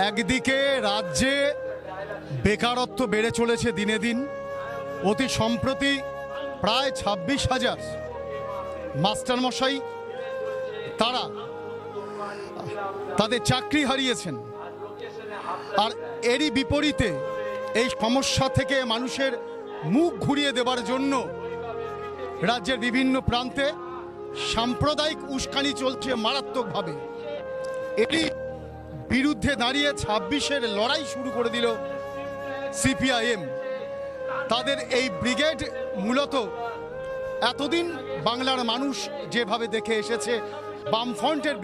একদিকে রাজ্যে বেকারত্ব বেড়ে চলেছে দিনে দিন। অতি সম্প্রতি প্রায় 26,000 মাস্টারমশাই তারা তাদের চাকরি হারিয়েছেন। আর এরই বিপরীতে এই সমস্যা থেকে মানুষের মুখ ঘুরিয়ে দেবার জন্য রাজ্যের বিভিন্ন প্রান্তে সাম্প্রদায়িক উস্কানি চলছে মারাত্মকভাবে। এরই বিরুদ্ধে দাঁড়িয়ে 26-এর লড়াই শুরু করে দিল সিপিআইএম। তাদের এই ব্রিগেড মূলত এতদিন বাংলার মানুষ যেভাবে দেখে এসেছে বামফ্রন্টের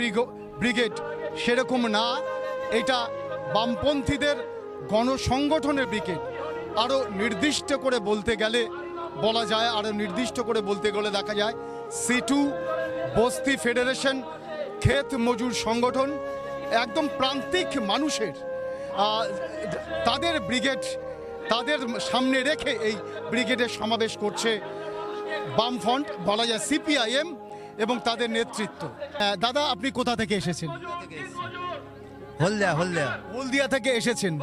ব্রিগেড, সেরকম না, এটা বামপন্থীদের গণসংগঠনের ব্রিগেড। আরও নির্দিষ্ট করে বলতে গেলে বলা যায়, আরও নির্দিষ্ট করে বলতে গেলে দেখা যায় সিটু বস্তি ফেডারেশন, ক্ষেত মজুর সংগঠন, একদম প্রান্তিক মানুষের তাদের ব্রিগেড, তাদের সামনে রেখে এই ব্রিগেডের সমাবেশ করছে বামফ্রন্ট, বলা যায় সিপিআইএম এবং তাদের নেতৃত্ব। দাদা, আপনি কোথা থেকে এসেছেন? হলদিয়া থেকে এসেছেন।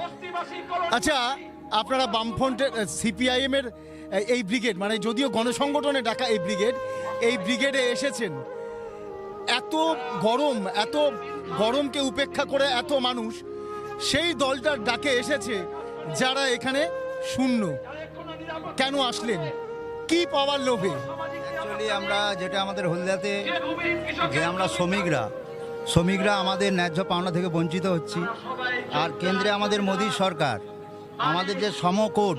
আচ্ছা, আপনারা বামফ্রন্টের সিপিআইএমের এই ব্রিগেড, মানে যদিও গণসংগঠনে ডাকা এই ব্রিগেডে এসেছেন। এত গরমকে উপেক্ষা করে এত মানুষ সেই দলটার ডাকে এসেছে যারা এখানে শূন্য। কেন আসলেন? কি পাওয়ার লোভে? অ্যাকচুয়ালি আমরা যেটা আমাদের হলদিয়াতে যে আমরা শ্রমিকরা আমাদের ন্যায্য পাওনা থেকে বঞ্চিত হচ্ছি। আর কেন্দ্রে আমাদের মোদী সরকার আমাদের যে সমকোড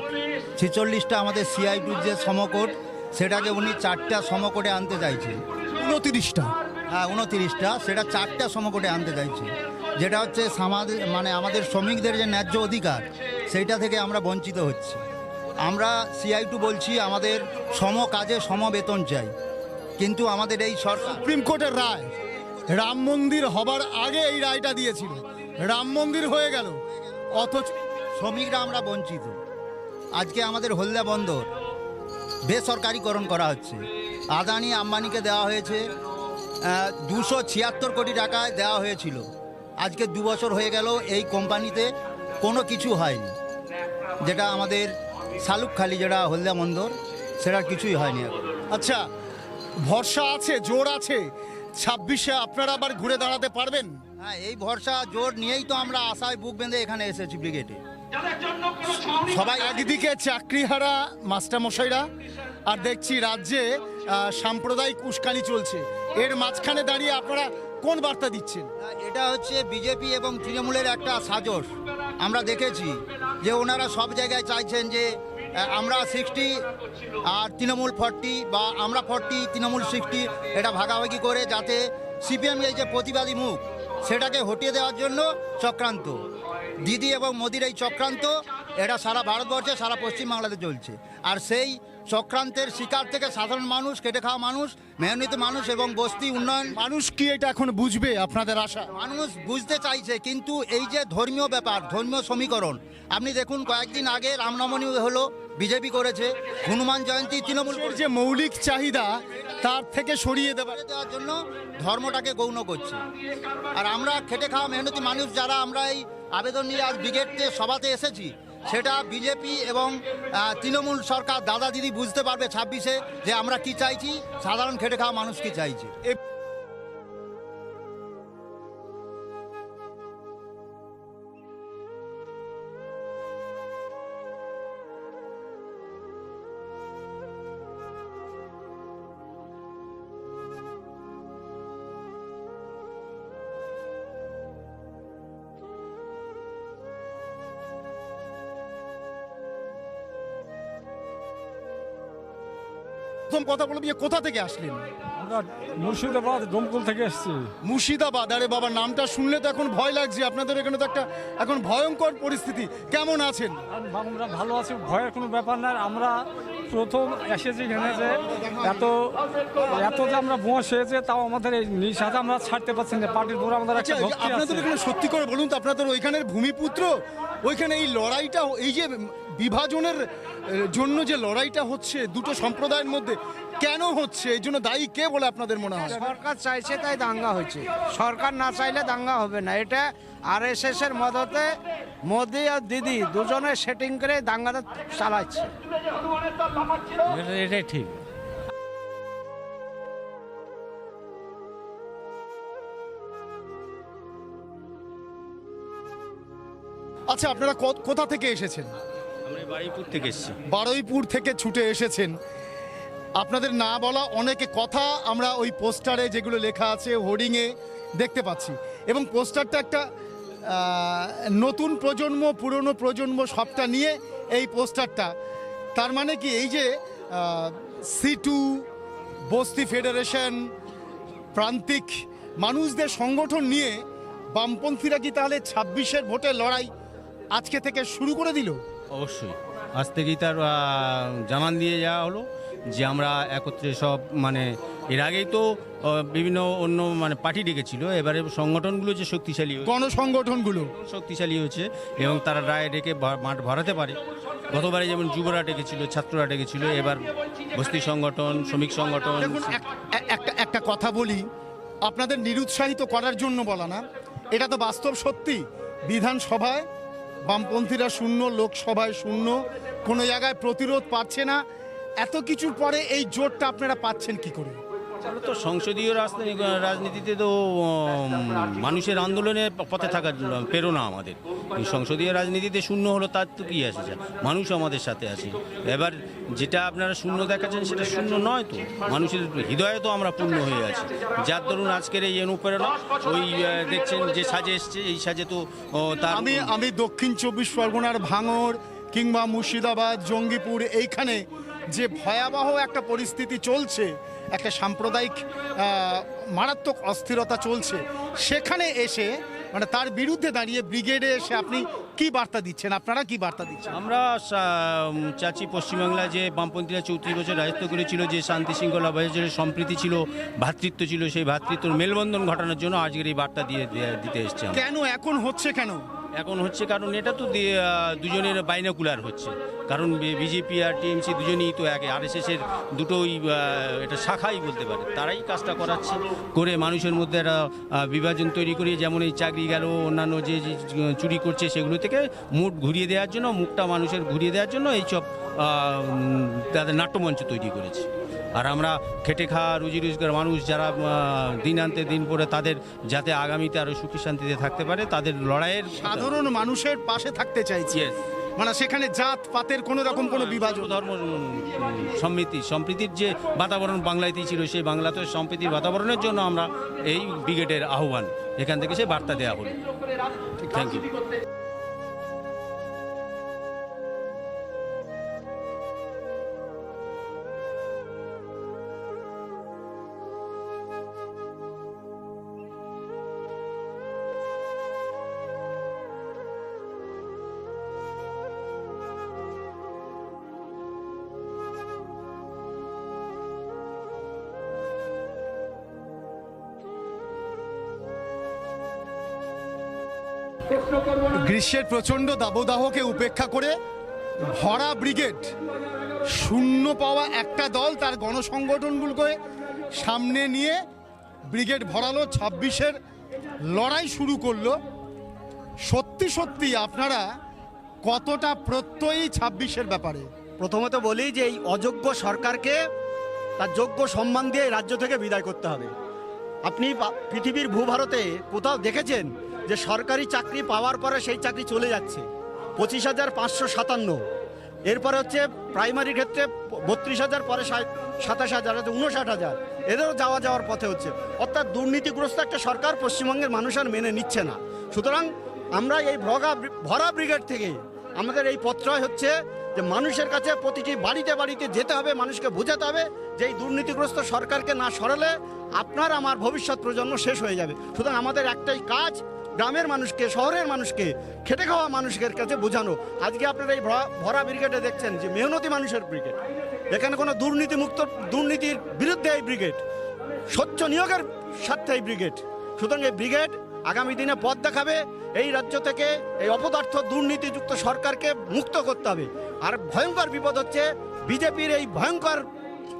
46টা আমাদের CI2 যে সমকোড, সেটাকে উনি 4টা সমকোডে আনতে চাইছে। 29টা? হ্যাঁ, 29টা, সেটা 4টা সমকোডে আনতে চাইছে। যেটা হচ্ছে মানে আমাদের শ্রমিকদের যে ন্যায্য অধিকার, সেইটা থেকে আমরা বঞ্চিত হচ্ছি। আমরা CI2 বলছি আমাদের সম কাজে সম বেতন চাই, কিন্তু আমাদের এই সরকার সুপ্রিম কোর্টের রায়, রাম মন্দির হবার আগে এই রায়টা দিয়েছিল, রাম মন্দির হয়ে গেল, অথচ শ্রমিকরা আমরা বঞ্চিত। আজকে আমাদের হলদিয়া বন্দর বেসরকারিকরণ করা হচ্ছে। আদানি আম্বানিকে দেওয়া হয়েছে 276 কোটি টাকায় দেওয়া হয়েছিল। আজকে 2 বছর হয়ে গেল এই কোম্পানিতে কোনো কিছু হয়নি। যেটা আমাদের শালুকখালি, যেটা হলদিয়া বন্দর, সেটার কিছুই হয়নি এখন। আচ্ছা, ভরসা আছে, জোর আছে 26-এ আপনারা আবার ঘুরে দাঁড়াতে পারবেন? হ্যাঁ, এই ভরসা জোর নিয়েই তো আমরা আশায় বুক বেঁধে এখানে এসেছি ব্রিগেডে। সবাই একদিকে চাকরিহারা মাস্টারমশাইরা, আর দেখছি রাজ্যে সাম্প্রদায়িক উস্কানি চলছে। এর মাঝখানে দাঁড়িয়ে আপনারা কোন বার্তা দিচ্ছেন? এটা হচ্ছে বিজেপি এবং তৃণমূলের একটা সাজস। আমরা দেখেছি যে ওনারা সব জায়গায় চাইছেন যে আমরা 60 আর তৃণমূল 40, বা আমরা 40 তৃণমূল 60, এটা ভাগাভাগি করে যাতে সিপিএম এই যে প্রতিবাদী মুখ, সেটাকে হটিয়ে দেওয়ার জন্য চক্রান্ত। দিদি এবং মোদির এই চক্রান্ত এটা সারা ভারতবর্ষে, সারা পশ্চিমবাংলাতে চলছে। আর সেই চক্রান্তের শিকার থেকে সাধারণ মানুষ, খেটে খাওয়া মানুষ, মেহনতি মানুষ এবং বস্তি উন্নয়ন মানুষ কি এটা এখন বুঝবে? আপনাদের আশা? মানুষ বুঝতে চাইছে, কিন্তু এই যে ধর্মীয় ব্যাপার, ধর্মীয় সমীকরণ, আপনি দেখুন কয়েকদিন আগে রামনবমী হলো, বিজেপি করেছে, হনুমান জয়ন্তী তৃণমূল, যে মৌলিক চাহিদা তার থেকে সরিয়ে দেওয়ার জন্য ধর্মটাকে গৌণ করছে। আর আমরা খেটে খাওয়া মেহনতি মানুষ যারা আমরা এই আবেদন নিয়ে আজ ব্রিগেডে সভাতে এসেছি, সেটা বিজেপি এবং তৃণমূল সরকার, দাদা দিদি বুঝতে পারবে 26-এ যে আমরা কি চাইছি, সাধারণ খেটে খাওয়া মানুষ কি চাইছে। প্রথম কথা বলবো যে কোথা থেকে আসলেন? আমরা মুর্শিদাবাদ, দমকল থেকে এসেছি। মুর্শিদাবাদ? আরে বাবা, নামটা শুনলে তো এখন ভয় লাগছে। আপনাদের এখানে তো একটা এখন ভয়ঙ্কর পরিস্থিতি। কেমন আছেন? আমরা ভালো আছি, ভয়ের কোনো ব্যাপার না। আমরা প্রথম এসেছি এখানে, যে এত যে আমরা বস হয়েছে, তাও আমাদের এই নিঃশ্বাস আমরা ছাড়তে পারছি না। পার্টির পর আমাদের একটা ভক্তি আছে। আপনাদের এখানে সত্যি করে বলুন তো, আপনাদের ওইখানের ভূমিপুত্র ওইখানে এই লড়াইটা, এই যে বিভাজনের জন্য যে লড়াইটা হচ্ছে দুটো সম্প্রদায়ের মধ্যে, কেন হচ্ছে, এই জন্য দায়ী কে বলে আপনাদের মনে হয়? সরকার চাইছে তাই দাঙ্গা হচ্ছে, সরকার না চাইলে দাঙ্গা হবে না। এটা আরএসএস এর মদতে মোদি আর দিদি দুজনে সেটিং করে দাঙ্গাটা চালাচ্ছে। এটাই ঠিক। আচ্ছা, আপনারা কোথা থেকে এসেছেন? আমরা বারুইপুর থেকে এসেছি। বারুইপুর থেকে ছুটে এসেছেন। আপনাদের না বলা অনেকে কথা আমরা ওই পোস্টারে যেগুলো লেখা আছে, হোর্ডিংয়ে দেখতে পাচ্ছি, এবং পোস্টারটা একটা নতুন প্রজন্ম পুরনো প্রজন্ম সবটা নিয়ে এই পোস্টারটা। তার মানে কি এই যে সিটু, বস্তি ফেডারেশন, প্রান্তিক মানুষদের সংগঠন নিয়ে বামপন্থীরা কি তাহলে 26-এর ভোটের লড়াই আজকে থেকে শুরু করে দিল? অবশ্যই আজ থেকেই তার জানান দিয়ে যাওয়া হলো যে আমরা একত্রে সব, মানে এর আগেই তো বিভিন্ন অন্য মানে পার্টি ডেকেছিল, এবারে সংগঠনগুলো যে শক্তিশালী গণসংগঠনগুলো শক্তিশালী হয়েছে এবং তারা রায় ডেকে মাঠ ভরাতে পারে। গতবারে যেমন যুবরা ডেকেছিল, ছাত্ররা ডেকেছিল, এবার বস্তি সংগঠন, শ্রমিক সংগঠন। দেখুন, একটা কথা বলি, আপনাদের নিরুৎসাহিত করার জন্য বলা না, এটা তো বাস্তব সত্যি। বিধানসভায় বামপন্থীরা শূন্য, লোকসভায় শূন্য, কোনো জায়গায় প্রতিরোধ পাচ্ছে না। এত কিছুর পরে এই জোটটা আপনারা পাচ্ছেন কি করে? আমরা তো সংসদীয় রাজনীতিতে তো মানুষের আন্দোলনে পথে থাকার প্রেরণা আমাদের। এই সংসদীয় রাজনীতিতে শূন্য হলো তার তো কি আসে যায়, মানুষ আমাদের সাথে আছে। এবার যেটা আপনারা শূন্য দেখাচ্ছেন সেটা শূন্য নয় তো, মানুষের হৃদয়ে তো আমরা পূর্ণ হয়ে আছি। যার দরুন আজকের এই অনুপ্রেরণা, ওই দেখছেন যে সাজে এসছে, এই সাজে তো তার আমি দক্ষিণ 24 পরগনার ভাঙড় কিংবা মুর্শিদাবাদ, জঙ্গিপুর, এইখানে যে ভয়াবহ একটা পরিস্থিতি চলছে, একটা সাম্প্রদায়িক মারাত্মক অস্থিরতা চলছে, সেখানে এসে মানে তার বিরুদ্ধে দাঁড়িয়ে ব্রিগেডে এসে আপনি কি বার্তা দিচ্ছেন? আপনারা কি বার্তা দিচ্ছেন? আমরা চাচ্ছি পশ্চিমবাংলায় যে বামপন্থীরা 34 বছর রাজত্ব করেছিল, যে শান্তি শৃঙ্খলা বজায় সম্প্রীতি ছিল, ভ্রাতৃত্ব ছিল, সেই ভ্রাতৃত্বর মেলবন্ধন ঘটানোর জন্য আজকের এই বার্তা দিতে এসছে। কেন এখন হচ্ছে, কেন এখন হচ্ছে? কারণ এটা তো দুজনের বাইনোকুলার হচ্ছে। কারণ বিজেপি আর টিএমসি দুজনেই তো একে আরএসএসের দুটোই এটা শাখাই বলতে পারে, তারাই কাজটা করাচ্ছে, করে মানুষের মধ্যে একটা বিভাজন তৈরি করিয়ে, যেমন এই চাকরি গেল, অন্যান্য যে চুরি করছে সেগুলো থেকে মুখ ঘুরিয়ে দেওয়ার জন্য, মুখটা মানুষের ঘুরিয়ে দেওয়ার জন্য এইসব তাদের নাট্যমঞ্চ তৈরি করেছে। আর আমরা খেটে খাওয়া রুজি রোজগার মানুষ যারা দিন আনতে দিন পরে তাদের যাতে আগামীতে আরও সুখী শান্তিতে থাকতে পারে, তাদের লড়াইয়ের সাধারণ মানুষের পাশে থাকতে চাইছি। মানে সেখানে জাত পাতের কোনো রকম কোনো বিভাজন, ধর্ম সম্প্রীতির যে বাতাবরণ বাংলাতেই ছিল, সেই বাংলাতে সম্প্রীতির বাতাবরণের জন্য আমরা এই ব্রিগেডের আহ্বান, এখান থেকে সে বার্তা দেওয়া হলো। Thank you. গ্রীষ্মের প্রচণ্ড দাবদাহকে উপেক্ষা করে ভরা ব্রিগেড, শূন্য পাওয়া একটা দল তার গণসংগঠনগুলোকে সামনে নিয়ে ব্রিগেড ভরালো, 26-এর লড়াই শুরু করলো। সত্যি সত্যি আপনারা কতটা প্রত্যয়ী 26-এর ব্যাপারে? প্রথমত বলি যে এই অযোগ্য সরকারকে তার যোগ্য সম্মান দিয়ে রাজ্য থেকে বিদায় করতে হবে। আপনি পৃথিবীর ভূভারতে কোথাও দেখেছেন যে সরকারি চাকরি পাওয়ার পরে সেই চাকরি চলে যাচ্ছে? 25,557, এরপরে হচ্ছে প্রাইমারি ক্ষেত্রে 32,000, পরে 27,000, 59,000, এদেরও যাওয়ার পথে হচ্ছে। অর্থাৎ দুর্নীতিগ্রস্ত একটা সরকার পশ্চিমবঙ্গের মানুষ আর মেনে নিচ্ছে না। সুতরাং আমরা এই ভরা ব্রিগেড থেকে আমাদের এই প্রত্যয় হচ্ছে যে মানুষের কাছে প্রতিটি বাড়িতে বাড়িতে যেতে হবে, মানুষকে বোঝাতে হবে যে এই দুর্নীতিগ্রস্ত সরকারকে না সরালে আপনার আমার ভবিষ্যৎ প্রজন্ম শেষ হয়ে যাবে। সুতরাং আমাদের একটাই কাজ, গ্রামের মানুষকে, শহরের মানুষকে, খেটে খাওয়া মানুষের কাছে বোঝানো। আজকে আপনারা এই ভরা ব্রিগেডে দেখছেন যে মেহনতি মানুষের ব্রিগেড, এখানে কোনো দুর্নীতির বিরুদ্ধে এই ব্রিগেড, স্বচ্ছ নিয়োগের স্বার্থে এই ব্রিগেড। সুতরাং এই ব্রিগেড আগামী দিনে পথ দেখাবে। এই রাজ্য থেকে এই অপদার্থ দুর্নীতিযুক্ত সরকারকে মুক্ত করতে হবে। আর ভয়ঙ্কর বিপদ হচ্ছে বিজেপির এই ভয়ঙ্কর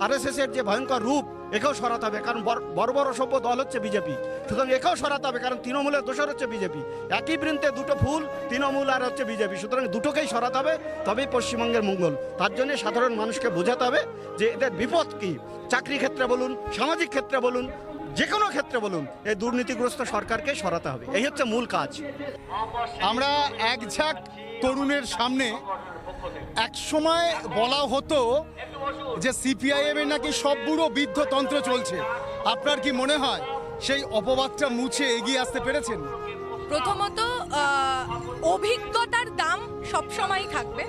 আরএসএসের যে ভয়ঙ্কর রূপ, একেও সরাতে হবে, কারণ বড় বড় সভ্য দল হচ্ছে বিজেপি। সুতরাং একেও সরাতে হবে, কারণ তৃণমূলের দোষর হচ্ছে বিজেপি। একই বৃন্তে দুটো ফুল, তৃণমূল আর হচ্ছে বিজেপি। সুতরাং দুটোকেই সরাতে হবে, তবেই পশ্চিমবঙ্গের মঙ্গল। তার জন্য সাধারণ মানুষকে বোঝাতে হবে যে এদের বিপদ কী। চাকরি ক্ষেত্রে বলুন, সামাজিক ক্ষেত্রে বলুন, যে কোনো ক্ষেত্রে বলুন, এই দুর্নীতিগ্রস্ত সরকারকে সরাতে হবে। এই হচ্ছে মূল কাজ। আমরা এক ঝাঁক তরুণের সামনে এক সময় বলা হতো যে সিপিআইএম এর নাকি সব বুড়ো বৃদ্ধতন্ত্র চলছে। আপনার কি মনে হয় সেই অপবাদটা মুছে এগিয়ে আসতে পেরেছেন? প্রথমত অভিজ্ঞতার দাম সবসময় থাকবে।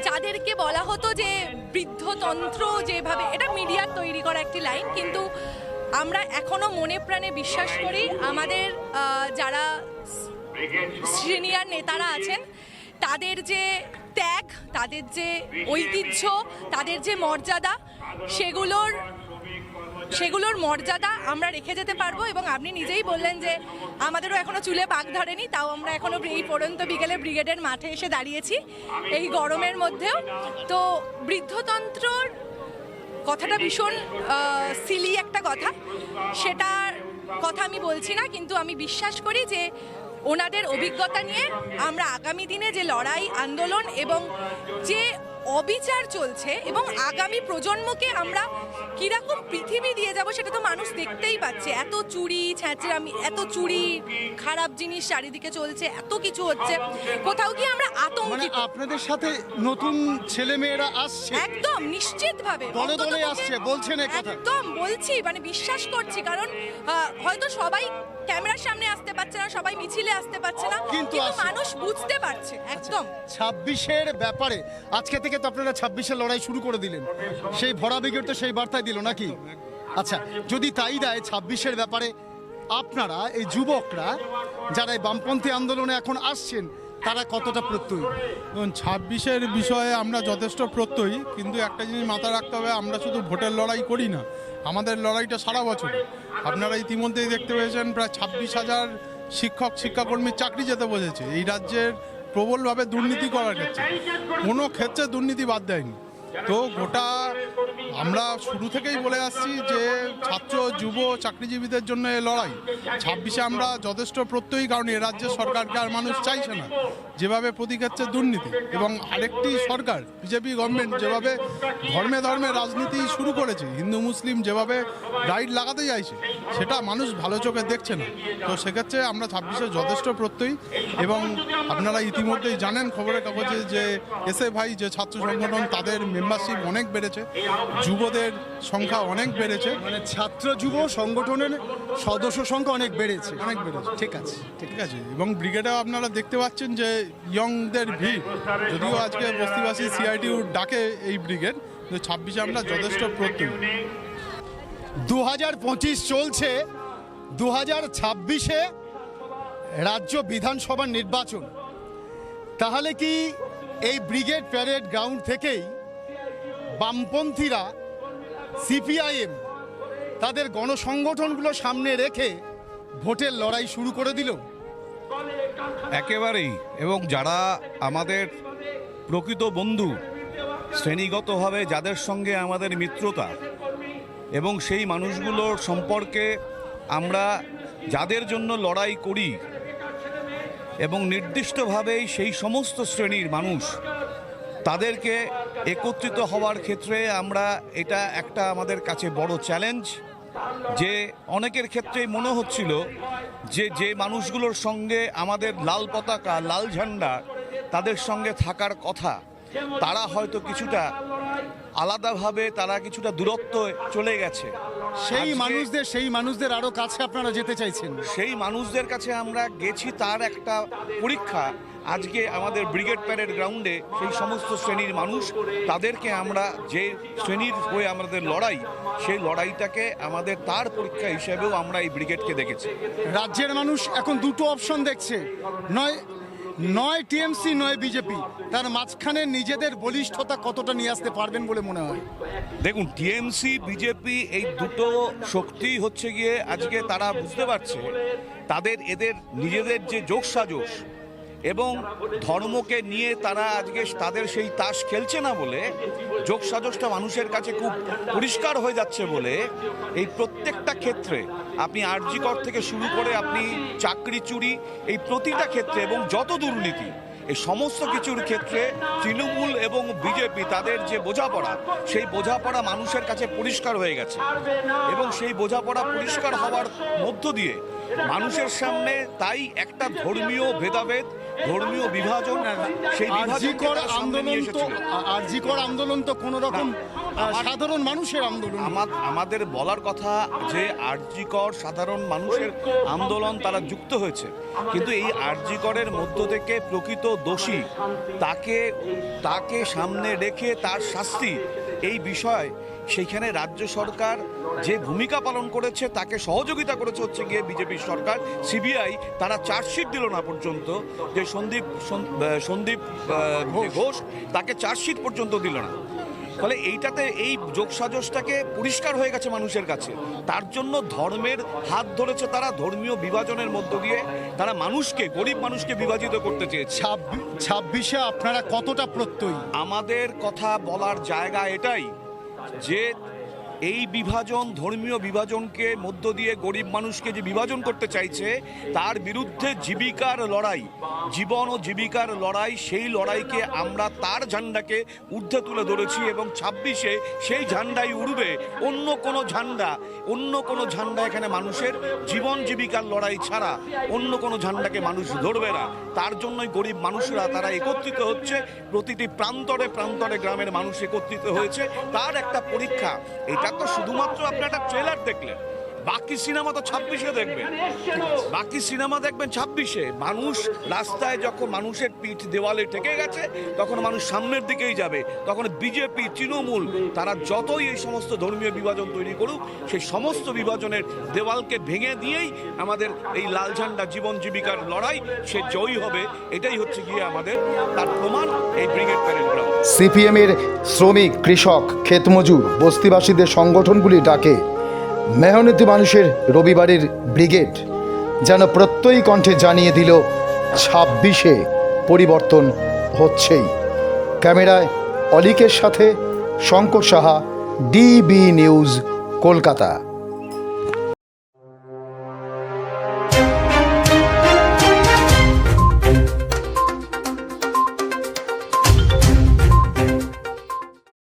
যাদেরকে বলা হতো যে বৃদ্ধতন্ত্র, যেভাবে এটা মিডিয়ার তৈরি করা একটি লাইন, কিন্তু আমরা এখনো মনে প্রাণে বিশ্বাস করি আমাদের যারা সিনিয়র নেতারা আছেন তাদের যে ত্যাগ, তাদের যে ঐতিহ্য, তাদের যে মর্যাদা, সেগুলোর মর্যাদা আমরা রেখে যেতে পারবো। এবং আপনি নিজেই বললেন যে আমাদেরও এখনো চুলে পাক ধরেনি, তাও আমরা এখনো এই পড়ন্ত বিকেলে ব্রিগেডের মাঠে এসে দাঁড়িয়েছি এই গরমের মধ্যেও। তো বৃদ্ধতন্ত্রর কথাটা ভীষণ সিলি একটা কথা, সেটার কথা আমি বলছি না, কিন্তু আমি বিশ্বাস করি যে ওনাদের অভিজ্ঞতা নিয়ে আমরা আগামী দিনে যে লড়াই, আন্দোলন এবং যে অবিচার চলছে এবং আগামী প্রজন্মকে আমরা কিরকম পৃথিবী দিয়ে যাব সেটা তো মানুষ দেখতেই পাচ্ছে। এত চুরি ছ্যাঁচড়ামি, এত চুরি, খারাপ জিনিস চারিদিকে চলছে, এত কিছু হচ্ছে, কোথাও কি আমরা আতঙ্কিত। আপনাদের সাথে নতুন ছেলে মেয়েরা আসছে? একদম নিশ্চিতভাবে দলে দলে আসছে, বলছেন এই কথা? একদম বলছি, মানে বিশ্বাস করছি, কারণ হয়তো সবাই ক্যামেরার সামনে আসতে পারছে না, সবাই মিছিলে আসতে পারছে না, কিন্তু মানুষ বুঝতে পারছে। একদম 26-এর ব্যাপারে আজকে থেকে তো আপনারা 26-এর লড়াই শুরু করে দিলেন, সেই ভরা ব্রিগেড তো সেই বার্তায় দিল নাকি? আচ্ছা, যদি তাই দেয় 26-এর ব্যাপারে আপনারা এই যুবকরা যারা এই বামপন্থী আন্দোলনে এখন আসছেন তারা কতটা প্রত্যয়ী? ধরুন 26-এর বিষয়ে আমরা যথেষ্ট প্রত্যয়ী, কিন্তু একটা জিনিস মাথায় রাখতে হবে, আমরা শুধু ভোটের লড়াই করি না, আমাদের লড়াইটা সারা বছর। আপনারা ইতিমধ্যেই দেখতে পেয়েছেন প্রায় 26,000 শিক্ষক শিক্ষাকর্মীর চাকরি যেতে বসেছে। এই রাজ্যের প্রবলভাবে দুর্নীতি করার ক্ষেত্রে কোনো ক্ষেত্রে দুর্নীতি বাদ দেয়নি। তো গোটা আমরা শুরু থেকেই বলে আসছি যে ছাত্র যুব চাকরিজীবীদের জন্য এই লড়াই 26-এ আমরা যথেষ্ট প্রত্যয়ী, কারণ এ রাজ্যের সরকারকে আর মানুষ চাইছে না যেভাবে প্রতি ক্ষেত্রে দুর্নীতি। এবং আরেকটি সরকার বিজেপি গভর্নমেন্ট যেভাবে ধর্মে ধর্মে রাজনীতি শুরু করেছে, হিন্দু মুসলিম যেভাবে গাইড লাগাতে চাইছে, সেটা মানুষ ভালো চোখে দেখছে না। তো সেক্ষেত্রে আমরা 26-এ যথেষ্ট প্রত্যয়ী। এবং আপনারা ইতিমধ্যেই জানেন খবরের কাগজে যে এসএফআই যে ছাত্র সংগঠন, তাদের মেম্বারশিপ অনেক বেড়েছে, যুবদের সংখ্যা অনেক বেড়েছে, মানে ছাত্র যুব সংগঠনের সদস্য সংখ্যা অনেক বেড়েছে। ঠিক আছে, ঠিক আছে। এবং ব্রিগেডে আপনারা দেখতে পাচ্ছেন যে ইয়ংদের ভিড়, যদিও আজকে বস্তিবাসী সিআইটিউ ডাকে এই ব্রিগেড, 26-এ আমরা যথেষ্ট প্রত্যয়ী। 2025 চলছে, 2026-এ রাজ্য বিধানসভার নির্বাচন। তাহলে কি এই ব্রিগেড প্যারেড গ্রাউন্ড থেকেই বামপন্থীরা, সিপিআইএম তাদের গণসংগঠনগুলো সামনে রেখে ভোটের লড়াই শুরু করে দিল? একেবারেই। এবং যারা আমাদের প্রকৃত বন্ধু, শ্রেণীগতভাবে যাদের সঙ্গে আমাদের মিত্রতা, এবং সেই মানুষগুলোর সম্পর্কে আমরা যাদের জন্য লড়াই করি, এবং নির্দিষ্টভাবেই সেই সমস্ত শ্রেণীর মানুষ তাদেরকে একত্রিত হওয়ার ক্ষেত্রে আমরা, এটা একটা আমাদের কাছে বড় চ্যালেঞ্জ। যে অনেকের ক্ষেত্রেই মনে হচ্ছিল যে মানুষগুলোর সঙ্গে আমাদের লাল পতাকা, লাল ঝান্ডা তাদের সঙ্গে থাকার কথা, তারা হয়তো কিছুটা আলাদাভাবে, তারা কিছুটা দূরত্ব চলে গেছে। সেই মানুষদের আরো কাছে আপনারা যেতে চাইছেন? সেই মানুষদের কাছে আমরা গেছি, তার একটা পরীক্ষা আজকে আমাদের ব্রিগেড প্যারেড গ্রাউন্ডে। সেই সমস্ত শ্রেণীর মানুষ, তাদেরকে আমরা যে শ্রেণীর হয়ে আমাদের লড়াই, সেই লড়াইটাকে আমাদের তার পরীক্ষা হিসেবেও আমরা এই ব্রিগেডকে দেখেছি। রাজ্যের মানুষ এখন দুটো অপশন দেখছে, নয় নয় টিএমসি নয় বিজেপি, তার মাঝখানে নিজেদের বলিষ্ঠতা কতটা নিয়ে আসতে পারবেন বলে মনে হয়? দেখুন, টিএমসি বিজেপি এই দুটো শক্তি হচ্ছে গিয়ে আজকে তারা বুঝতে পারছে এদের নিজেদের যে যোগসাজশ এবং ধর্মকে নিয়ে তারা আজকে তাদের সেই তাস খেলছে না বলে, যোগসাজশটা মানুষের কাছে খুব পরিষ্কার হয়ে যাচ্ছে বলে এই প্রত্যেকটা ক্ষেত্রে আপনি আরজিকর থেকে শুরু করে আপনি চাকরি চুরি, এই প্রতিটা ক্ষেত্রে এবং যত দুর্নীতি, এই সমস্ত কিছুর ক্ষেত্রে তৃণমূল এবং বিজেপি তাদের যে বোঝাপড়া, সেই বোঝাপড়া মানুষের কাছে পরিষ্কার হয়ে গেছে এবং সেই বোঝাপড়া পরিষ্কার হওয়ার মধ্য দিয়ে মানুষের সামনে তাই একটা ধর্মীয় ভেদাভেদ, ধর্মীয় বিভাজন, সেই আরজিকর আন্দোলন তো কোন রকম সাধারণ মানুষের আন্দোলন। আমাদের বলার কথা যে আরজিকর সাধারণ মানুষের আন্দোলন, তারা যুক্ত হয়েছে, কিন্তু এই আরজিকরের মধ্য থেকে প্রকৃত দোষী তাকে সামনে রেখে তার শাস্তি, এই বিষয় সেইখানে রাজ্য সরকার যে ভূমিকা পালন করেছে, তাকে সহযোগিতা করেছে হচ্ছে গিয়ে বিজেপি সরকার। সিবিআই তারা চার্জশিট দিল না পর্যন্ত, যে সন্দীপ ঘোষ, তাকে চার্জশিট পর্যন্ত দিল না। ফলে এইটাতে এই যোগসাজশটাকে পরিষ্কার হয়ে গেছে মানুষের কাছে। তার জন্য ধর্মের হাত ধরেছে তারা, ধর্মীয় বিভাজনের মধ্য দিয়ে তারা মানুষকে, গরিব মানুষকে বিভাজিত করতে চেয়েছে। 26-এ আপনারা কতটা প্রত্যয়ী? আমাদের কথা বলার জায়গা এটাই যে এই বিভাজন, ধর্মীয় বিভাজনকে মধ্য দিয়ে গরিব মানুষকে যে বিভাজন করতে চাইছে, তার বিরুদ্ধে জীবিকার লড়াই, জীবন ও জীবিকার লড়াই, সেই লড়াইকে আমরা তার ঝান্ডাকে ঊর্ধ্বে তুলে ধরেছি এবং 26-এ সেই ঝান্ডাই উড়বে। অন্য কোনো ঝান্ডা এখানে মানুষের জীবন জীবিকার লড়াই ছাড়া অন্য কোনো ঝান্ডাকে মানুষ ধরবে না। তার জন্যই গরিব মানুষরা তারা একত্রিত হচ্ছে, প্রতিটি প্রান্তরে প্রান্তরে গ্রামের মানুষ একত্রিত হয়েছে। তার একটা পরীক্ষা এটা তো শুধুমাত্র আপনি একটা ট্রেলার দেখলেন, বাকি সিনেমা তো 26-এ দেখবেন, বাকি সিনেমা দেখবেন 26-এ। মানুষ রাস্তায় যখন মানুষের পিঠ দেওয়ালে ঠেকে গেছে, তখন মানুষ সামনের দিকেই যাবে। তখন বিজেপি, তৃণমূল তারা যতই এই সমস্ত ধর্মীয় বিভাজন তৈরি করুক, সেই সমস্ত বিভাজনের দেওয়ালকে ভেঙে দিয়েই আমাদের এই লাল ঝান্ডা জীবন জীবিকার লড়াই সে জয়ী হবে। এটাই হচ্ছে গিয়ে আমাদের তার প্রমাণ এই ব্রিগেড প্যারেড গ্রাউন্ড। সিপিএমের শ্রমিক, কৃষক, ক্ষেতমজুর, বস্তিবাসীদের সংগঠনগুলি ডাকে মেহনতি মানুষের রবিবারের ব্রিগেড যেন প্রত্যয়ী কণ্ঠে জানিয়ে দিল 26-এ পরিবর্তন হচ্ছেই। ক্যামেরায় অলিকের সাথে শঙ্কর সাহা, ডিবি নিউজ, কলকাতা।